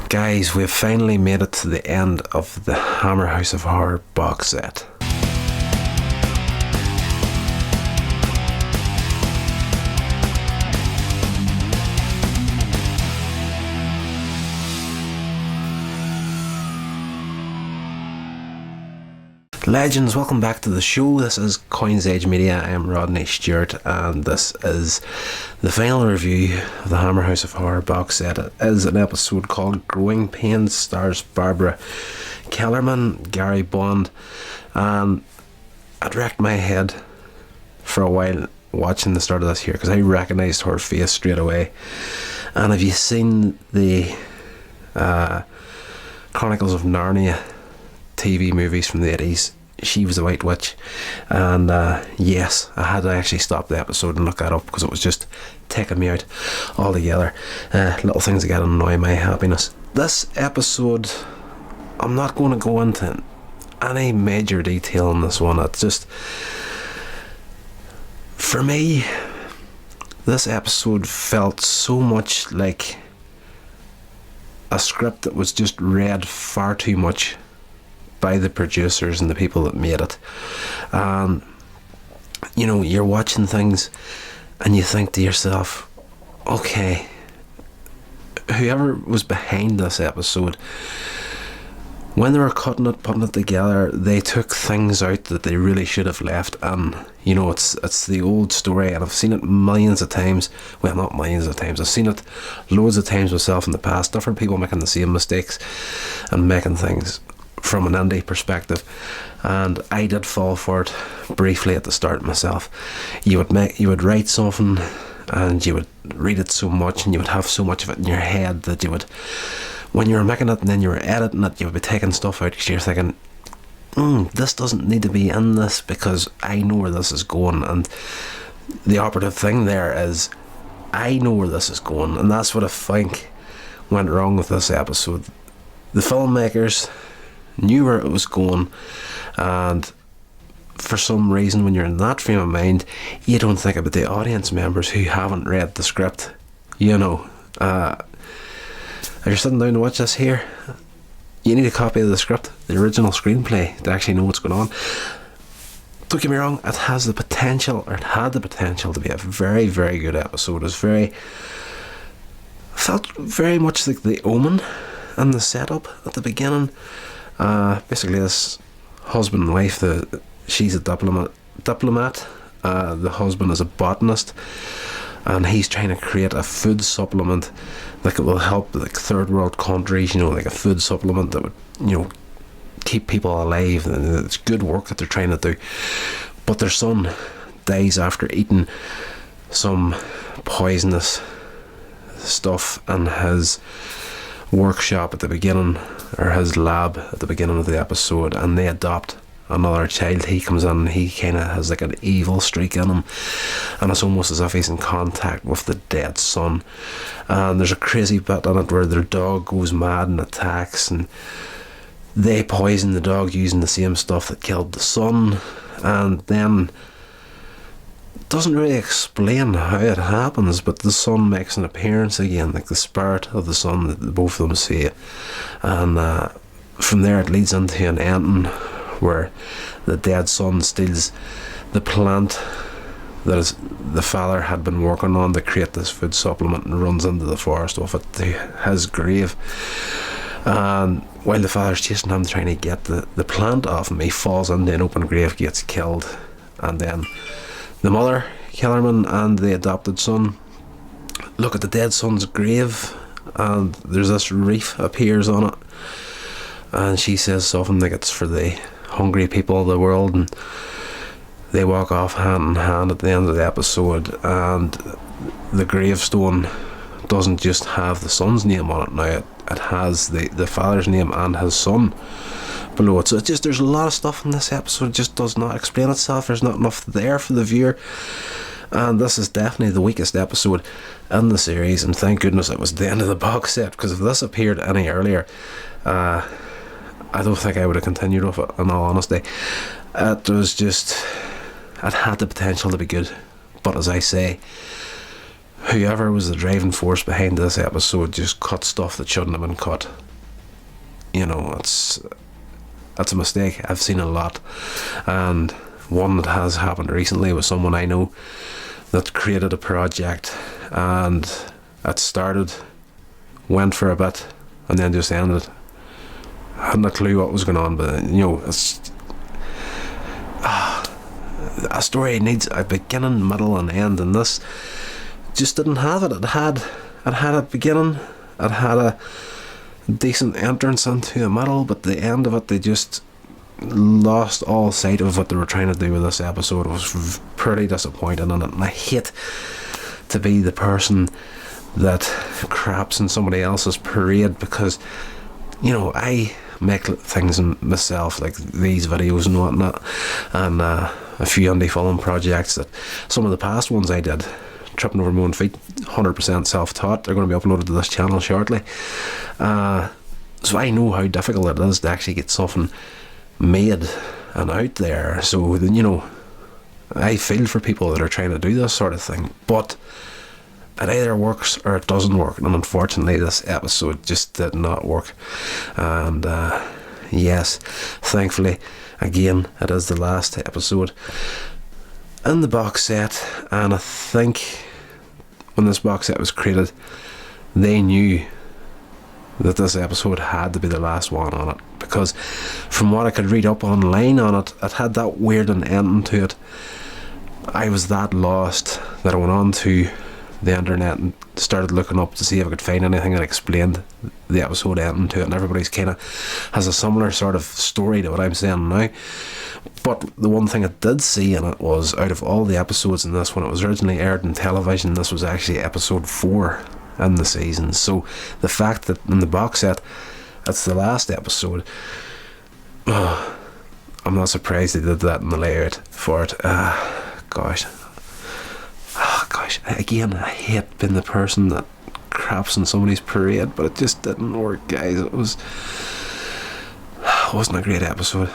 Guys, we've finally made it to the end of the Hammer House of Horror box set. Legends, welcome back to the show. This is Coins Age Media. I am Rodney Stewart, and this is the final review of the Hammer House of Horror box set. It is an episode called Growing Pains, stars Barbara Kellerman, Gary Bond, and I'd wrecked my head for a while watching the start of this here because I recognised her face straight away. And have you seen the Chronicles of Narnia TV movies from the 80s? She was the White Witch, and yes, I had to actually stop the episode and look that up because it was just taking me out altogether. Little things that annoy my happiness. This episode, I'm not going to go into any major detail in this one. It's just, for me, this episode felt so much like a script that was just read far too much by the producers and the people that made it. You know, you're watching things and you think to yourself, okay, whoever was behind this episode, when they were cutting it, putting it together, they took things out that they really should have left. And you know, it's the old story, and I've seen it millions of times. Well, not millions of times, I've seen it loads of times myself in the past, different people making the same mistakes and making things from an indie perspective, and I did fall for it briefly at the start myself. You would write something and you would read it so much and you would have so much of it in your head that you would, when you were making it and then you were editing it, you would be taking stuff out because you're thinking, this doesn't need to be in this because I know where this is going. And the operative thing there is, I know where this is going, and that's what I think went wrong with this episode. The filmmakers knew where it was going, and for some reason, when you're in that frame of mind, you don't think about the audience members who haven't read the script. You know, if you're sitting down to watch this here, you need a copy of the script, the original screenplay, to actually know what's going on. Don't get me wrong, it has the potential, or it had the potential to be a very, very good episode. It felt very much like The Omen and the setup at the beginning. Basically this husband and wife, she's a diplomat, the husband is a botanist, and he's trying to create a food supplement that will help like third world countries, you know, like a food supplement that would, you know, keep people alive, and it's good work that they're trying to do. But their son dies after eating some poisonous stuff in his workshop at the beginning, or his lab at the beginning of the episode, and they adopt another child. He comes in and he kind of has like an evil streak in him, and it's almost as if he's in contact with the dead son. And there's a crazy bit in it where their dog goes mad and attacks, and they poison the dog using the same stuff that killed the son, and then doesn't really explain how it happens, but the son makes an appearance again, like the spirit of the son that both of them see. And from there it leads into an ending where the dead son steals the plant that the father had been working on to create this food supplement, and runs into the forest with it to his grave. And while the father's chasing him trying to get the plant off him, he falls into an open grave, gets killed, and then the mother, Kellerman, and the adopted son look at the dead son's grave, and there's this wreath appears on it, and she says something like it's for the hungry people of the world, and they walk off hand in hand at the end of the episode. And the gravestone doesn't just have the son's name on it now, it has the father's name and his son below it. So it's just, there's a lot of stuff in this episode, it just does not explain itself. There's not enough there for the viewer, and this is definitely the weakest episode in the series. And thank goodness it was the end of the box set, because if this appeared any earlier, I don't think I would have continued with it, in all honesty. It had the potential to be good, but as I say, whoever was the driving force behind this episode just cut stuff that shouldn't have been cut. You know, that's a mistake. I've seen a lot, and one that has happened recently was someone I know that created a project, and it started, went for a bit, and then just ended. I hadn't a clue what was going on, but you know, a story needs a beginning, middle, and end, and this just didn't have it. It had a beginning, it had a decent entrance into a middle, but the end of it, they just lost all sight of what they were trying to do with this episode. It was pretty disappointing in it, and I hate to be the person that craps in somebody else's parade, because, you know, I make things myself, like these videos and whatnot, and a few indie film projects. That some of the past ones I did, tripping over my own feet, 100% self-taught. They're going to be uploaded to this channel shortly, so I know how difficult it is to actually get something made and out there. So, you know, I feel for people that are trying to do this sort of thing, but it either works or it doesn't work, and unfortunately this episode just did not work. And yes, thankfully, again, it is the last episode in the box set, and I think when this box set was created, they knew that this episode had to be the last one on it, because from what I could read up online on it, it had that weird ending to it. I was that lost that I went on to the internet and started looking up to see if I could find anything that explained the episode ending to it, and everybody's kind of has a similar sort of story to what I'm saying now. But the one thing I did see in it was, out of all the episodes in this, when it was originally aired on television, this was actually episode 4 in the season. So the fact that in the box set it's the last episode, I'm not surprised they did that in the layout for it. Gosh, again, I hate being the person that craps in somebody's parade, but it just didn't work, guys. It wasn't a great episode.